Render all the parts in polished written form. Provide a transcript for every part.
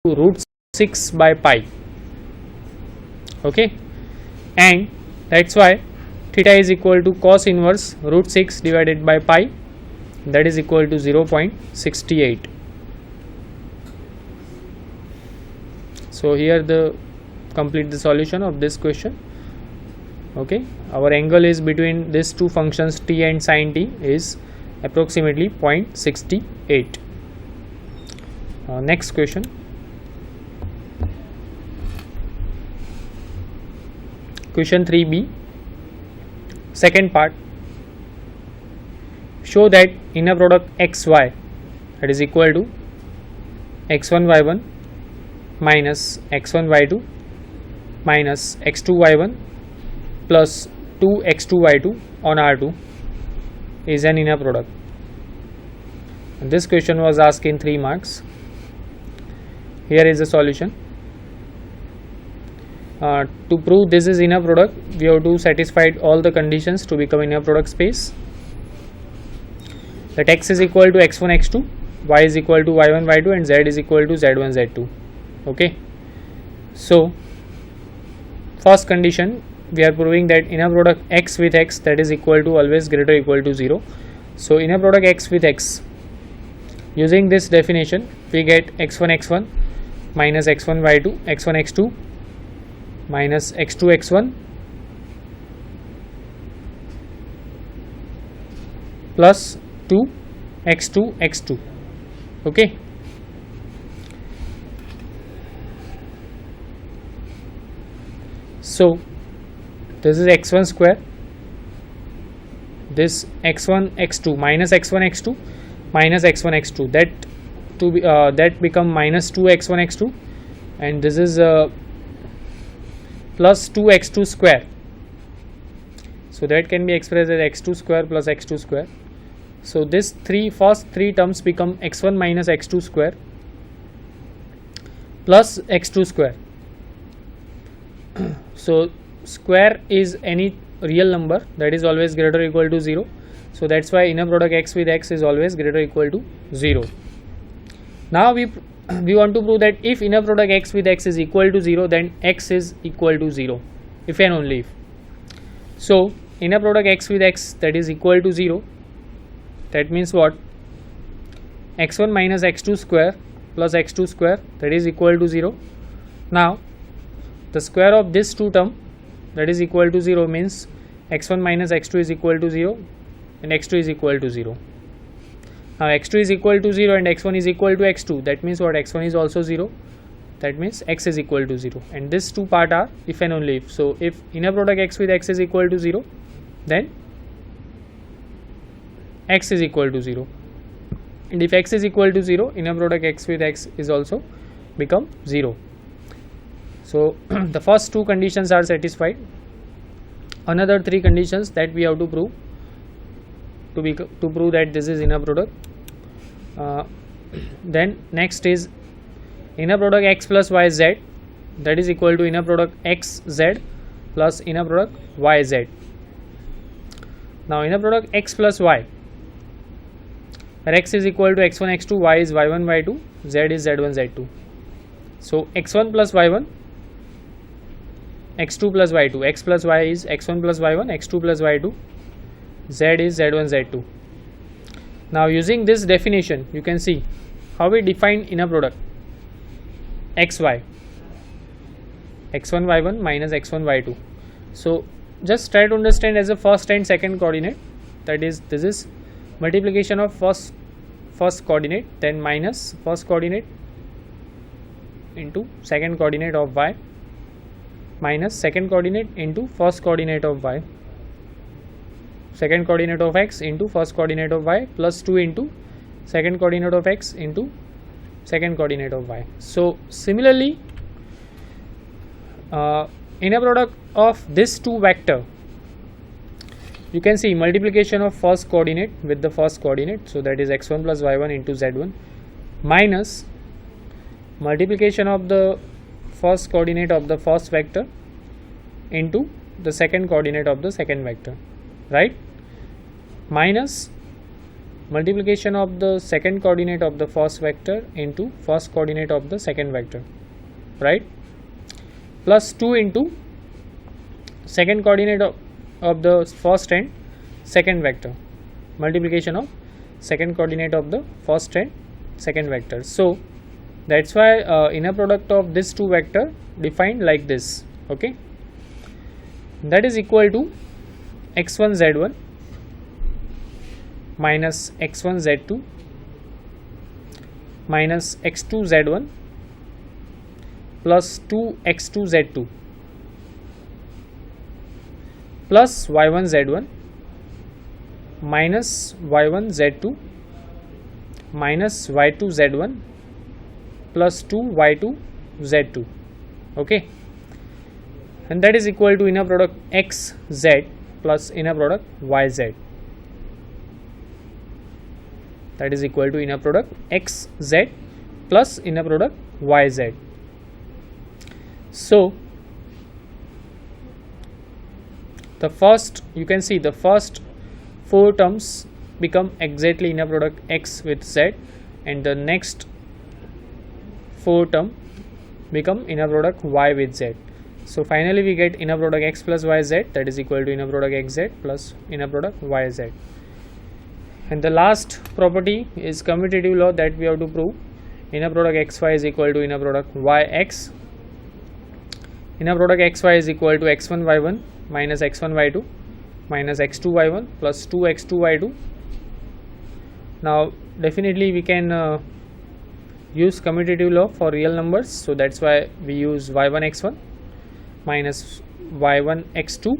root 6 by pi. Okay, and that's why theta is equal to cos inverse root 6 divided by pi, that is equal to 0.68. So here the complete the solution of this question. Okay, our angle is between these two functions t and sin t is approximately 0.68. Next question. Question 3b, second part. Show that inner product xy, that is equal to x1 y1 minus x1 y2 minus x2 y1 plus 2 x2 y2 on R2 is an inner product. And this question was asked in 3 marks. Here is the solution. To prove this is inner product, we have to satisfy all the conditions to become inner product space. That x is equal to x1 x2, y is equal to y1 y2, and z is equal to z1 z2. Okay, so first condition, we are proving that inner product x with x, that is equal to always greater or equal to 0. So inner product x with x, using this definition we get x1 x1 minus x1 y2, x1 x2 minus x2 x1 plus 2 x2 x2. Okay, so this is x1 square, this x1 x2 minus x1 x2 minus x1 x2, that to be that become minus 2 x1 x2, and this is plus 2 x2 square. So that can be expressed as x2 square plus x2 square. So this first three terms become x1 minus x2 square plus x2 square. So square is any real number that is always greater or equal to 0. So that's why inner product x with x is always greater or equal to 0. Now we want to prove that if inner product x with x is equal to 0, then x is equal to 0, if and only if. So inner product x with x, that is equal to 0, that means what? x1 minus x2 square plus x2 square, that is equal to 0. Now the square of this two term, that is equal to 0, means x1 minus x2 is equal to 0 and x2 is equal to 0. Now x2 is equal to 0 and x1 is equal to x2, that means what? x1 is also 0, that means x is equal to 0, and this two part are if and only if. So if inner product x with x is equal to 0, then x is equal to 0, and if x is equal to 0, inner product x with x is also become 0. So the first two conditions are satisfied. Another three conditions that we have to prove to prove that this is inner product. Then next is inner product x plus y z, that is equal to inner product x z plus inner product y z. Now inner product x plus y, where x is equal to x1 x2, y is y1 y2, z is z1 z2. So x1 plus y1, x2 plus y2, x plus y is x1 plus y1, x2 plus y2, z is z1 z2. Now using this definition, you can see how we define inner product xy, x1 y1 minus x1 y2. So just try to understand as a first and second coordinate, that is this is multiplication of first coordinate, then minus first coordinate into second coordinate of y, minus second coordinate into first coordinate of y, second coordinate of x into first coordinate of y, plus 2 into second coordinate of x into second coordinate of y. So similarly, inner product of this two vector, you can see multiplication of first coordinate with the first coordinate, so that is x1 plus y1 into z1, minus multiplication of the first coordinate of the first vector into the second coordinate of the second vector, right, minus multiplication of the second coordinate of the first vector into first coordinate of the second vector, right, plus 2 into second coordinate of the first and second vector, multiplication of second coordinate of the first and second vector. So that's why inner product of this two vector defined like this, okay, that is equal to x1 z1 minus x1 z2 minus x2 z1 plus 2 x2 z2 plus y1 z1 minus y1 z2 minus y2 z1 plus 2 y2 z2, okay, and that is equal to inner product x z plus inner product y z, that is equal to inner product x z plus inner product y z. So the first, you can see the first 4 terms become exactly inner product x with z, and the next 4 term become inner product y with z. So finally we get inner product x plus y z, that is equal to inner product x z plus inner product y z. And the last property is commutative law that we have to prove. Inner product xy is equal to inner product yx. Inner product xy is equal to x1 y1 minus x1 y2 minus x2 y1 plus 2 x2 y2. Now definitely we can use commutative law for real numbers, so that's why we use y1 x1 minus y1 x2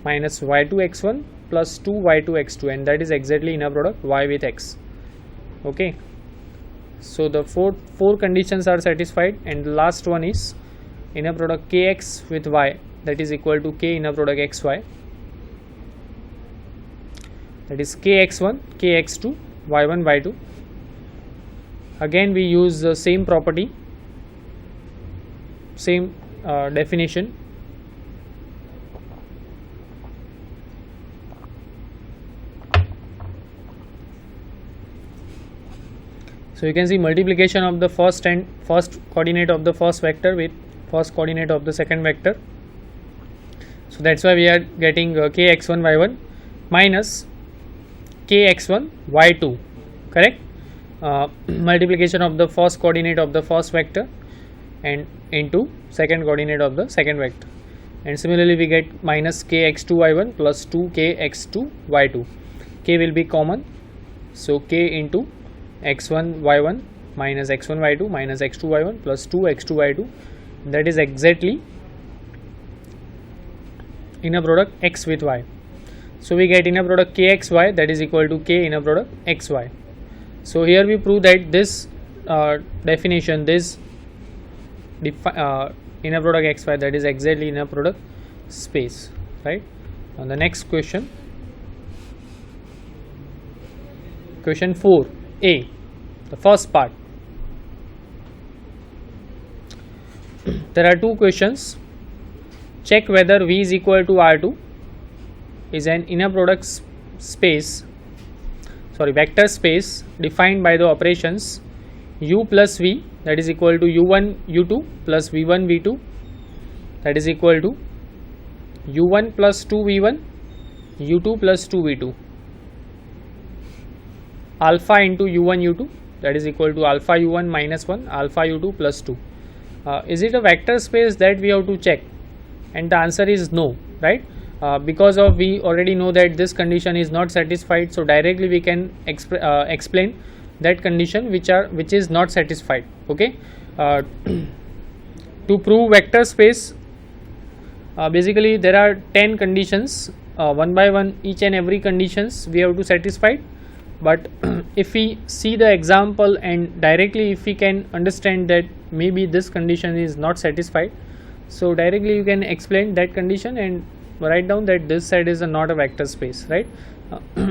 minus y2 x1 plus 2 y2 x2, and that is exactly inner product y with x, okay. So the four conditions are satisfied, and the last one is inner product kx with y, that is equal to k inner product xy, that is kx1 kx2 y1 y2. Again we use the same property, same definition. So you can see multiplication of the first coordinate of the first vector with first coordinate of the second vector. So that's why we are getting kx1 y1 minus kx1 y2, correct, multiplication of the first coordinate of the first vector and into second coordinate of the second vector, and similarly we get minus kx2 y1 plus 2 kx2 y2. K will be common, so k into x1 y1 minus x1 y2 minus x2 y1 plus 2 x2 y2, that is exactly inner product x with y. So we get inner product kxy, that is equal to k inner product xy. So here we prove that this definition, this inner product xy, that is exactly inner product space, right. On the next question, question 4a, the first part. There are two questions. Check whether V is equal to R2 is an inner product space, vector space defined by the operations u plus v, that is equal to u1 u2 plus v1 v2, that is equal to u1 plus 2 v1 u2 plus 2 v2, alpha into u1 u2, that is equal to alpha u1 minus 1 alpha u2 plus 2. Is it a vector space? That we have to check, and the answer is no, right. Because of we already know that this condition is not satisfied, so directly we can explain that condition which is not satisfied, okay. To prove vector space, basically there are 10 conditions, one by one each and every conditions we have to satisfy. But if we see the example and directly if we can understand that maybe this condition is not satisfied, so directly you can explain that condition and write down that this side is not a vector space, right.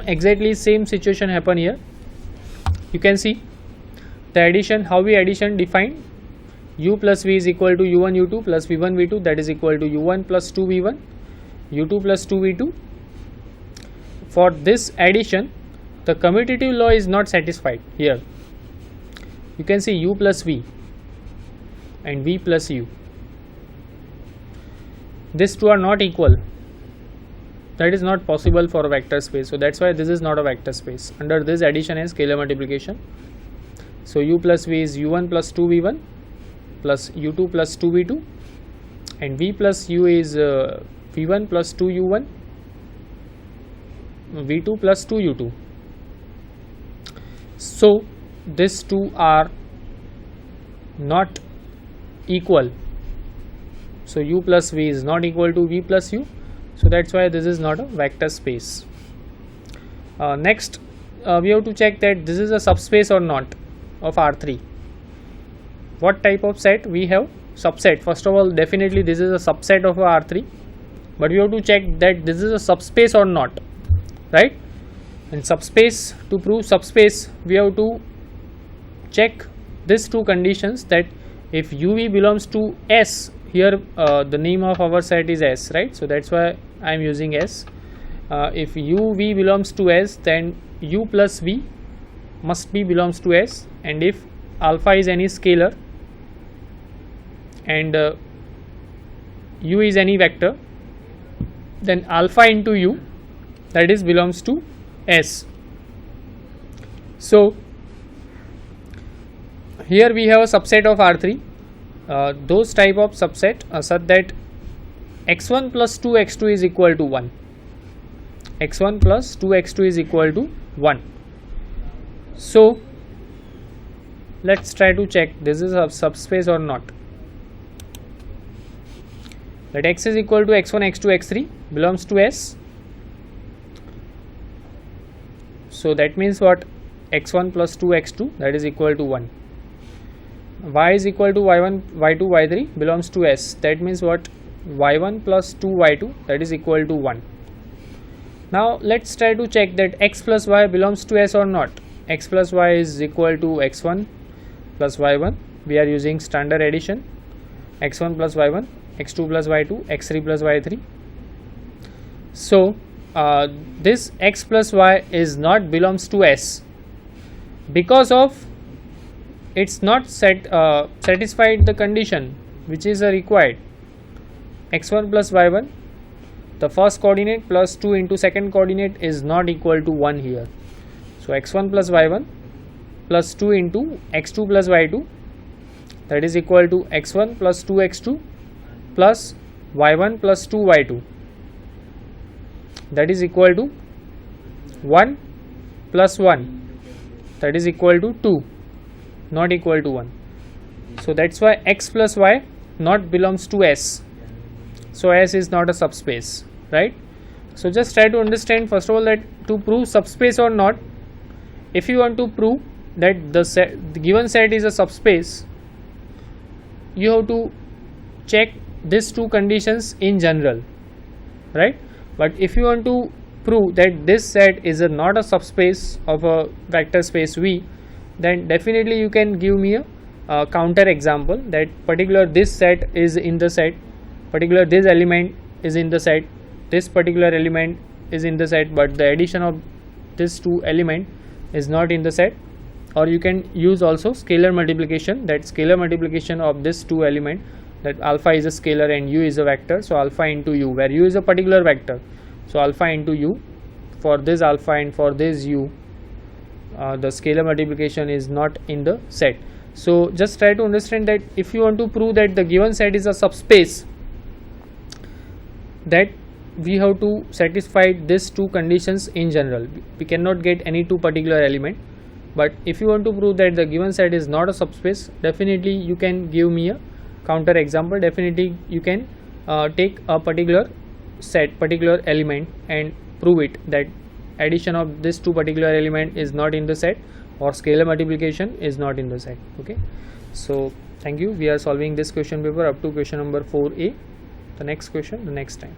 Exactly same situation happen here. You can see the addition, how we addition define u plus v is equal to u1 u2 plus v1 v2, that is equal to u1 plus 2 v1 u2 plus 2 v2. For this addition the commutative law is not satisfied here. You can see u plus v and v plus u. These two are not equal. That is not possible for a vector space. So that's why this is not a vector space. Under this, addition is scalar multiplication. So u plus v is u1 plus 2v1 plus u2 plus 2v2, and v plus u is v1 plus 2u1, v2 plus 2u2. So these two are not equal. So u plus v is not equal to v plus u. So that's why this is not a vector space. Next, we have to check that this is a subspace or not of R3. What type of set we have? Subset. First of all, definitely this is a subset of R3, but we have to check that this is a subspace or not, right? And subspace, to prove subspace, we have to check these two conditions, that if uv belongs to S, here the name of our set is S, right? So that's why I am using S. If uv belongs to S, then u plus v must be belongs to S, and if alpha is any scalar and u is any vector, then alpha into u, that is belongs to S. So here we have a subset of R3. Those type of subset such that x1 plus 2x2 is equal to 1. x1 plus 2x2 is equal to 1. So let's try to check this is a subspace or not. That x is equal to x1, x2, x3 belongs to S. So that means what? x1 plus 2x2, that is equal to 1. Y is equal to y1, y2, y3 belongs to S. That means what? y1 plus 2y2, that is equal to 1. Now let's try to check that x plus y belongs to S or not. X plus y is equal to x1 plus y1. We are using standard addition. x1 plus y1, x2 plus y2, x3 plus y3. So this x plus y is not belongs to S because of it's not satisfied the condition which is required. x1 plus y1, the first coordinate plus 2 into second coordinate is not equal to 1 here. So x1 plus y1 plus 2 into x2 plus y2, that is equal to x1 plus 2x2 plus y1 plus 2y2, that is equal to 1 plus 1, that is equal to 2, not equal to 1. So that's why x plus y not belongs to S. So S is not a subspace, right? So just try to understand first of all that to prove subspace or not, if you want to prove that the given set is a subspace, you have to check these two conditions in general, right? But if you want to prove that this set is not a subspace of a vector space V, then definitely you can give me a counter example that particular this set is in the set, particular this element is in the set, this particular element is in the set, but the addition of this two element is not in the set. Or you can use also scalar multiplication, that scalar multiplication of this two element, that alpha is a scalar and u is a vector, so alpha into u, where u is a particular vector, so alpha into u, for this alpha and for this u, the scalar multiplication is not in the set. So just try to understand that if you want to prove that the given set is a subspace, that we have to satisfy these two conditions in general. We cannot get any two particular element, but if you want to prove that the given set is not a subspace, definitely you can give me a counter example. Definitely you can take a particular set, particular element, and prove it that addition of this two particular element is not in the set, or scalar multiplication is not in the set. Okay, so thank you. We are solving this question paper up to question number 4A. The next question the next time.